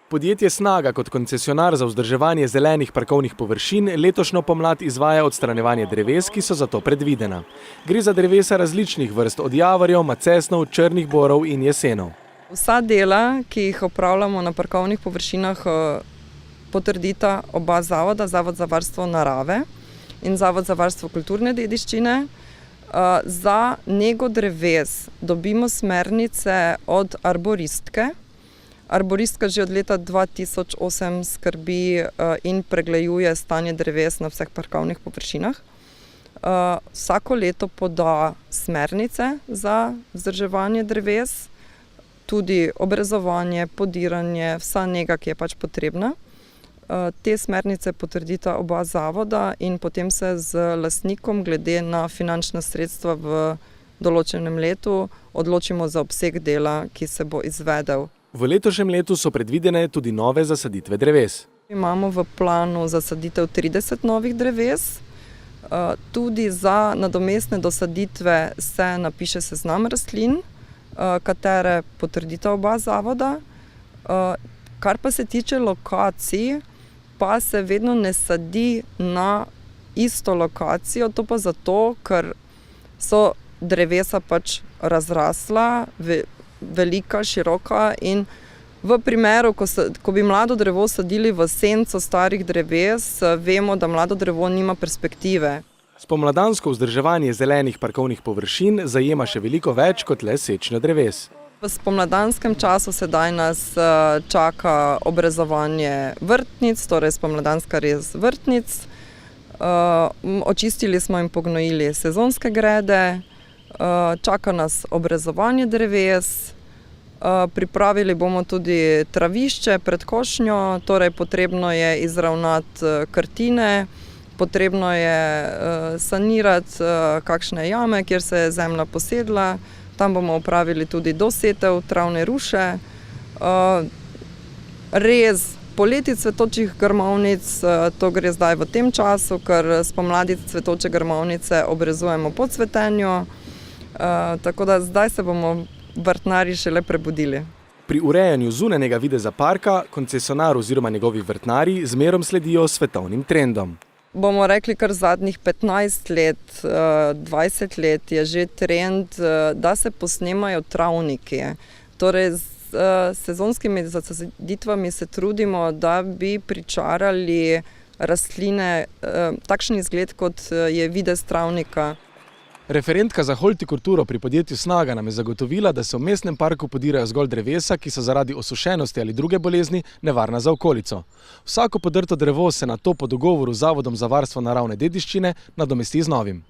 Podjetje Snaga kot koncesionar za vzdrževanje zelenih parkovnih površin letošnjo pomlad izvaja odstranjevanje dreves, ki so za to predvidena. Gre za drevesa različnih vrst, od javorjev, macesnov, črnih borov in jesenov. Vsa dela, ki jih opravljamo na parkovnih površinah, potrdita oba zavoda, Zavod za varstvo narave in Zavod za varstvo kulturne dediščine. Za nego dreves dobimo smernice od arboristke. Arboristka že od leta 2008 skrbi in pregleduje stanje dreves na vseh parkovnih površinah. Vsako leto poda smernice za vzdrževanje dreves, tudi obrezovanje, podiranje, vsa nega, ki je pač potrebna. Te smernice potrdita oba zavoda in potem se z lastnikom glede na finančna sredstva v določenem letu odločimo za obseg dela, ki se bo izvedel. V letošnjem letu so predvidene tudi nove zasaditve dreves. Imamo v planu zasaditev 30 novih dreves. Tudi za nadomestne dosaditve se napiše seznam rastlin, katere potrdita oba zavoda. Kar pa se tiče lokacij, pa se vedno ne sadi na isto lokacijo, to pa zato, ker so drevesa pač razrasla, velika, široka in v primeru, ko bi mlado drevo sadili v senco starih dreves, vemo, da mlado drevo nima perspektive. Spomladansko vzdrževanje zelenih parkovnih površin zajema še veliko več kot le sečnjo dreves. V spomladanskem času sedaj nas čaka obrezovanje vrtnic, torej spomladanska rez vrtnic. Očistili smo in pognojili sezonske grede, čaka nas obrezovanje dreves, pripravili bomo tudi travišče pred košnjo, torej potrebno je izravnati krtine, potrebno je sanirati kakšne jame, kjer se je zemlja posedla. Tam bomo opravili tudi dosetev travne ruše, rez poleti cvetočih grmovnic, to gre zdaj v tem času, ker spomladi cvetoče grmovnice obrezujemo po cvetenju, tako da zdaj se bomo vrtnarji šele prebudili. Pri urejanju zunanjega videza parka koncesionar oziroma njegovi vrtnarji zmerom sledijo svetovnim trendom. Bomo rekli, kar zadnjih 15 let, 20 let je že trend, da se posnemajo travniki. Torej, z sezonskimi zasaditvami se trudimo, da bi pričarali rastline takšen izgled, kot je videz travnika. Referentka za hortikulturo pri podjetju Snaga nam je zagotovila, da se v mestnem parku podirajo zgolj drevesa, ki so zaradi osušenosti ali druge bolezni nevarna za okolico. Vsako podrto drevo se nato po dogovoru z Zavodom za varstvo naravne dediščine nadomesti z novim.